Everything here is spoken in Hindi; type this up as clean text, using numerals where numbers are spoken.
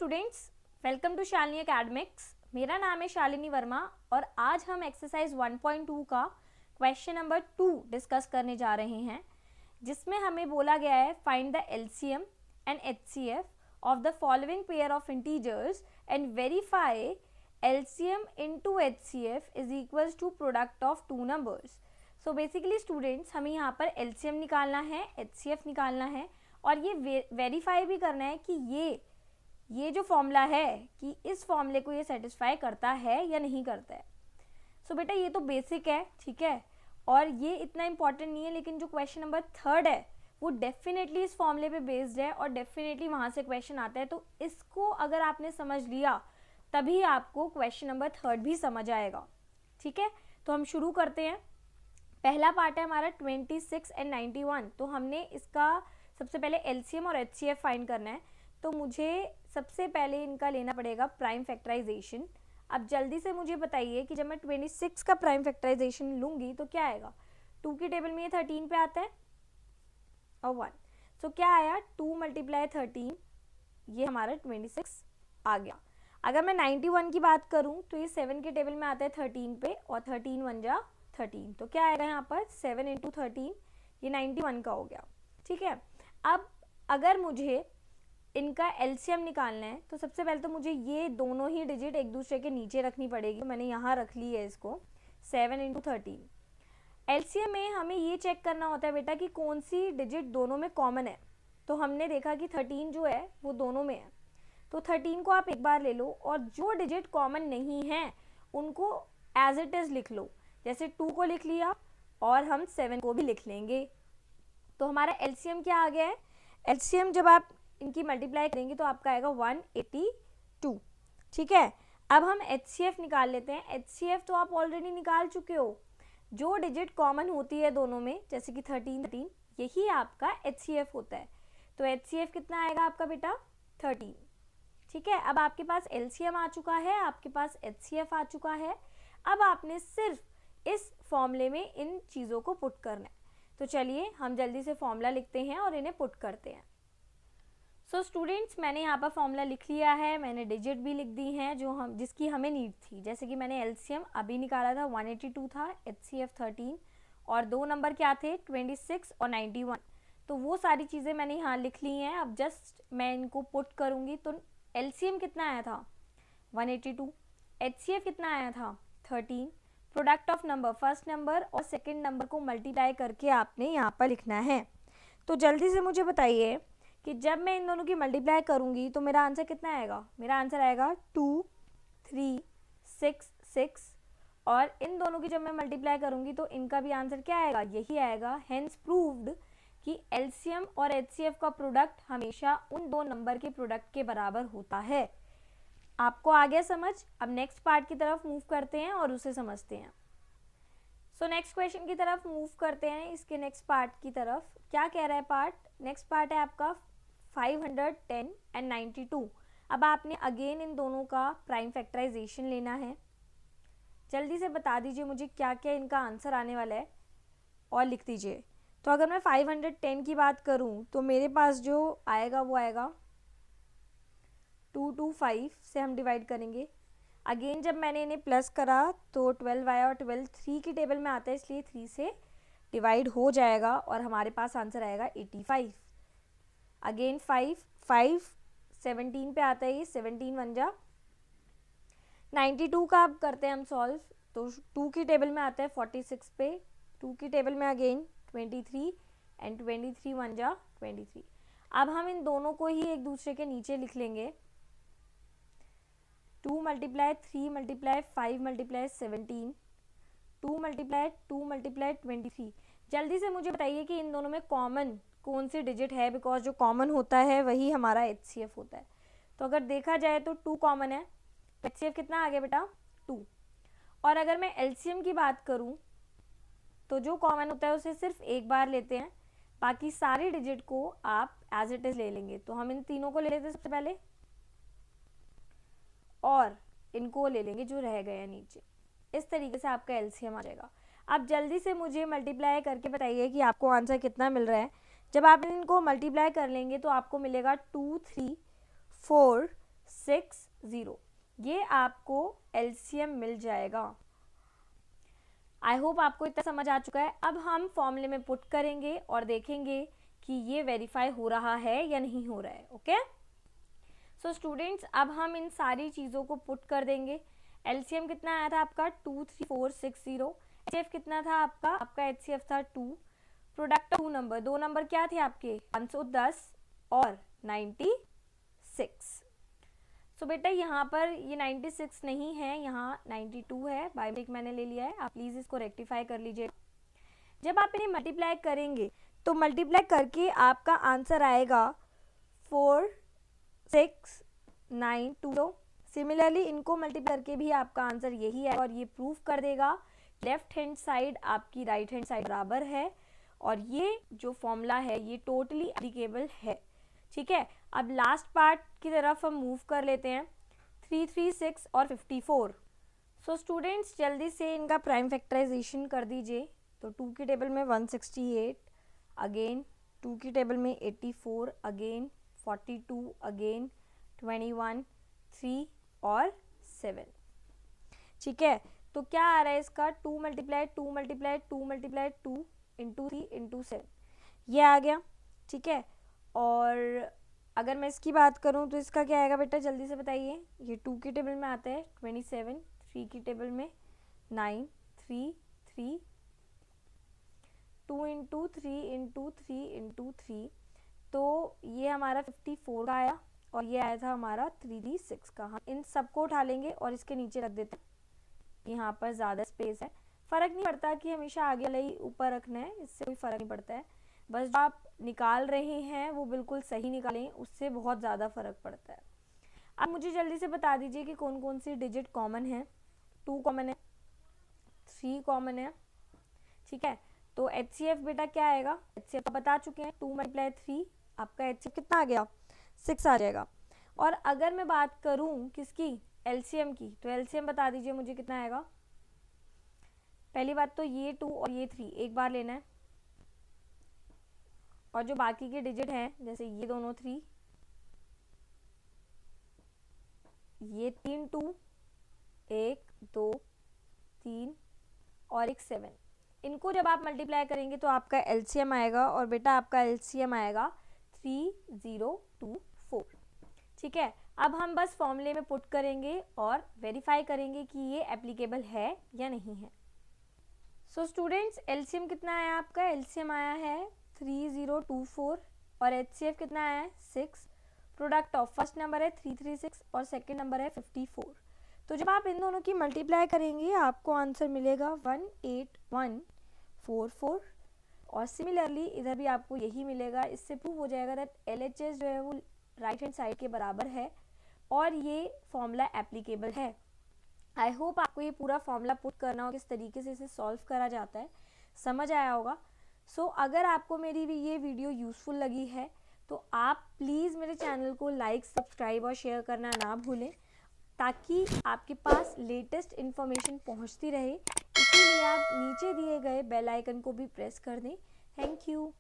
Students, welcome to Shalini academics. मेरा नाम है शालिनी वर्मा और आज हम एक्सरसाइज 1.2 का क्वेश्चन नंबर 2 डिस्कस करने जा रहे हैं, जिसमें हमें बोला गया है find the LCM and HCF of the following pair of integers and verify LCM into HCF is equals to product of two numbers. So basically students, हमें यहाँ पर एलसीएम निकालना है, एचसीएफ निकालना है और ये वेरीफाई भी करना है कि ये जो फॉर्मूला है कि इस फॉर्मूले को ये सेटिस्फाई करता है या नहीं करता है। सो बेटा ये तो बेसिक है, ठीक है, और ये इतना इंपॉर्टेंट नहीं है, लेकिन जो क्वेश्चन नंबर 3 है वो डेफिनेटली इस फॉर्मूले पे बेस्ड है और डेफिनेटली वहाँ से क्वेश्चन आता है। तो इसको अगर आपने समझ लिया तभी आपको क्वेश्चन नंबर 3 भी समझ आएगा, ठीक है। तो हम शुरू करते हैं। पहला पार्ट है हमारा 26 एंड 91। तो हमने इसका सबसे पहले एलसीएम और एचसीएफ फाइंड करना है। तो मुझे सबसे पहले इनका लेना पड़ेगा प्राइम फैक्टराइजेशन। अब जल्दी से मुझे बताइए कि जब मैं 26 का प्राइम फैक्टराइजेशन लूँगी तो क्या आएगा। 2 की टेबल में ये 13 पे आता है और 1, सो क्या आया 2 × 13, ये हमारा 26 आ गया। अगर मैं 91 की बात करूँ तो ये 7 के टेबल में आता है 13 पे और 13 1 जा 13, तो क्या आएगा यहाँ पर 7 × 13, ये 91 का हो गया, ठीक है। अब अगर मुझे इनका एलसीएम निकालना है तो सबसे पहले तो मुझे ये दोनों ही डिजिट एक दूसरे के नीचे रखनी पड़ेगी। मैंने यहाँ रख ली है इसको 7 × 13। एलसीएम में हमें ये चेक करना होता है बेटा कि कौन सी डिजिट दोनों में कॉमन है। तो हमने देखा कि 13 जो है वो दोनों में है, तो 13 को आप एक बार ले लो और जो डिजिट कॉमन नहीं है उनको एज इट इज़ लिख लो। जैसे 2 को लिख लिया और हम 7 को भी लिख लेंगे। तो हमारा एलसीएम क्या आ गया है। एलसीएम जब आप इनकी मल्टीप्लाई करेंगे तो आपका आएगा 182, ठीक है। अब हम एचसीएफ निकाल लेते हैं। एचसीएफ तो आप ऑलरेडी निकाल चुके हो। जो डिजिट कॉमन होती है दोनों में, जैसे कि 13, यही आपका एचसीएफ होता है। तो एचसीएफ कितना आएगा आपका बेटा 13, ठीक है। अब आपके पास एलसीएम आ चुका है, आपके पास एचसीएफ आ चुका है। अब आपने सिर्फ इस फॉर्मूले में इन चीज़ों को पुट करना है। तो चलिए हम जल्दी से फॉर्मूला लिखते हैं और इन्हें पुट करते हैं। सो स्टूडेंट्स, मैंने यहाँ पर फॉर्मूला लिख लिया है, मैंने डिजिट भी लिख दी हैं जिसकी हमें नीड थी। जैसे कि मैंने एलसीएम अभी निकाला था 182 था, एचसीएफ 13 और दो नंबर क्या थे 26 और 91। तो वो सारी चीज़ें मैंने यहाँ लिख ली हैं। अब जस्ट मैं इनको पुट करूँगी। तो एलसीएम कितना आया था 182, एचसीएफ कितना आया था 13, product of number first number और सेकेंड नंबर को मल्टीप्लाई करके आपने यहाँ पर लिखना है। तो जल्दी से मुझे बताइए कि जब मैं इन दोनों की मल्टीप्लाई करूँगी तो मेरा आंसर कितना आएगा। मेरा आंसर आएगा 2 3 6 6 और इन दोनों की जब मैं मल्टीप्लाई करूँगी तो इनका भी आंसर क्या आएगा, यही आएगा। हेंस प्रूव्ड कि एलसीएम और एचसीएफ का प्रोडक्ट हमेशा उन दो नंबर के प्रोडक्ट के बराबर होता है। आपको आ गया समझ। अब नेक्स्ट पार्ट की तरफ मूव करते हैं और उसे समझते हैं। सो नेक्स्ट क्वेश्चन की तरफ मूव करते हैं। इसके नेक्स्ट पार्ट की तरफ क्या कह रहा है पार्ट। नेक्स्ट पार्ट है आपका 510 एंड 92। अब आपने अगेन इन दोनों का प्राइम फैक्टराइजेशन लेना है। जल्दी से बता दीजिए मुझे क्या क्या इनका आंसर आने वाला है और लिख दीजिए। तो अगर मैं 510 की बात करूं तो मेरे पास जो आएगा वो आएगा 2 2 5 से हम डिवाइड करेंगे। अगेन जब मैंने इन्हें प्लस करा तो 12 आया और 12 3 की टेबल में आता है, इसलिए 3 से डिवाइड हो जाएगा और हमारे पास आंसर आएगा 85। अगेन 5 5 17 पे आता है, ये 17 1 जा 92 का अब करते हैं हम सॉल्व। तो 2 की टेबल में आता है 46 पे, 2 की टेबल में अगेन 23 एंड 23 1 जा 23। अब हम इन दोनों को ही एक दूसरे के नीचे लिख लेंगे। 2 × 3 × 5 × 17, 2 × 2 × 23। जल्दी से मुझे बताइए कि इन दोनों में कॉमन कौन सी डिजिट है, बिकॉज जो कॉमन होता है वही हमारा एचसीएफ होता है। तो अगर देखा जाए तो 2 कॉमन है, एचसीएफ कितना आ गया बेटा 2। और अगर मैं एलसीएम की बात करूं तो जो कॉमन होता है उसे सिर्फ एक बार लेते हैं, बाकी सारी डिजिट को आप एज इट इज ले लेंगे। तो हम इन तीनों को ले लेते हैं सबसे पहले और इनको ले लेंगे जो रह गए हैं नीचे। इस तरीके से आपका एलसीएम आ जाएगा। अब जल्दी से मुझे मल्टीप्लाई करके बताइए कि आपको आंसर कितना मिल रहा है। जब आप इनको मल्टीप्लाई कर लेंगे तो आपको मिलेगा 2 3 4 60, ये आपको एलसीएम मिल जाएगा। आई होप आपको इतना समझ आ चुका है। अब हम फॉर्मूले में पुट करेंगे और देखेंगे कि ये वेरीफाई हो रहा है या नहीं हो रहा है। ओके, सो स्टूडेंट्स, अब हम इन सारी चीज़ों को पुट कर देंगे। एलसीएम कितना आया था आपका 23460। एचसीएफ कितना था आपका एचसीएफ था 2। प्रोडक्ट 2 नंबर क्या थे आपके 510 और 96। सो बेटा यहाँ पर ये 96 नहीं है, यहाँ 92 है, बाय मिस्टेक मैंने ले लिया है, आप प्लीज़ इसको रेक्टिफाई कर लीजिए। जब आप इन्हें मल्टीप्लाई करेंगे तो मल्टीप्लाई करके आपका आंसर आएगा 4692। सिमिलरली इनको मल्टीप्लाई करके भी आपका आंसर यही है और ये प्रूफ कर देगा लेफ्ट हैंड साइड आपकी राइट हैंड साइड बराबर है और ये जो फॉर्मूला है ये टोटली एप्लीकेबल है। ठीक है, अब लास्ट पार्ट की तरफ हम मूव कर लेते हैं, 336 और 54। सो स्टूडेंट्स जल्दी से इनका प्राइम फैक्टराइजेशन कर दीजिए। तो 2 की टेबल में 168, अगेन 2 की टेबल में 84, अगेन 42, अगेन 21, 3 और 7। ठीक है, तो क्या आ रहा है इसका 2 multiply 2 multiply 2 multiply 2 into 3 into 7, ये आ गया। ठीक है, और अगर मैं इसकी बात करूं तो इसका क्या आएगा बेटा, जल्दी से बताइए। ये 2 की टेबल में आता है 27, 3 की टेबल में 9, 3, 3, 2 इंटू 3 इंटू 3 इंटू 3, तो ये हमारा 54 का आया और ये आया था हमारा 336 का। हम इन सबको उठा लेंगे और इसके नीचे रख देते हैं, यहाँ पर ज़्यादा स्पेस है। फ़र्क नहीं पड़ता कि हमेशा आगे वाला ही ऊपर रखना है, इससे कोई फ़र्क नहीं पड़ता है। बस जो आप निकाल रहे हैं वो बिल्कुल सही निकालें, उससे बहुत ज़्यादा फ़र्क पड़ता है। अब मुझे जल्दी से बता दीजिए कि कौन कौन सी डिजिट कॉमन है। 2 कॉमन है, 3 कॉमन है। ठीक है, तो एचसीएफ बेटा क्या आएगा, एचसीएफ बता चुके हैं, 2 मल्टीप्लाई 3, आपका एचसीएफ कितना आ गया 6 आ जाएगा। और अगर मैं बात करूं किसकी, एलसीएम की, तो एलसीएम बता दीजिए मुझे कितना आएगा। पहली बात तो ये 2 और ये 3 एक बार लेना है, और जो बाकी के डिजिट हैं जैसे ये दोनों 3, ये 3 2, 1 2 3 और एक 7, इनको जब आप मल्टीप्लाई करेंगे तो आपका एलसीएम आएगा और बेटा आपका एलसीएम आएगा 3024। ठीक है, अब हम बस फॉर्मूले में पुट करेंगे और वेरीफाई करेंगे कि ये एप्लीकेबल है या नहीं है। सो स्टूडेंट्स एलसीएम कितना आया आपका, एलसीएम आया है 3024 और एचसीएफ कितना आया है 6। प्रोडक्ट ऑफ फर्स्ट नंबर है 336 और सेकंड नंबर है 54। तो जब आप इन दोनों की मल्टीप्लाई करेंगे आपको आंसर मिलेगा 18144 और सिमिलरली इधर भी आपको यही मिलेगा। इससे प्रूव हो जाएगा दैट एलएचएस जो है वो राइट हैंड साइड के बराबर है और ये फॉर्मूला एप्लीकेबल है। आई होप आपको ये पूरा फॉर्मूला पुट करना हो, किस तरीके से इसे सॉल्व करा जाता है, समझ आया होगा। सो अगर आपको मेरी ये वीडियो यूज़फुल लगी है तो आप प्लीज़ मेरे चैनल को लाइक, सब्सक्राइब और शेयर करना ना भूलें, ताकि आपके पास लेटेस्ट इन्फॉर्मेशन पहुंचती रहे। इसीलिए आप नीचे दिए गए बेल आइकन को भी प्रेस कर दें। Thank you.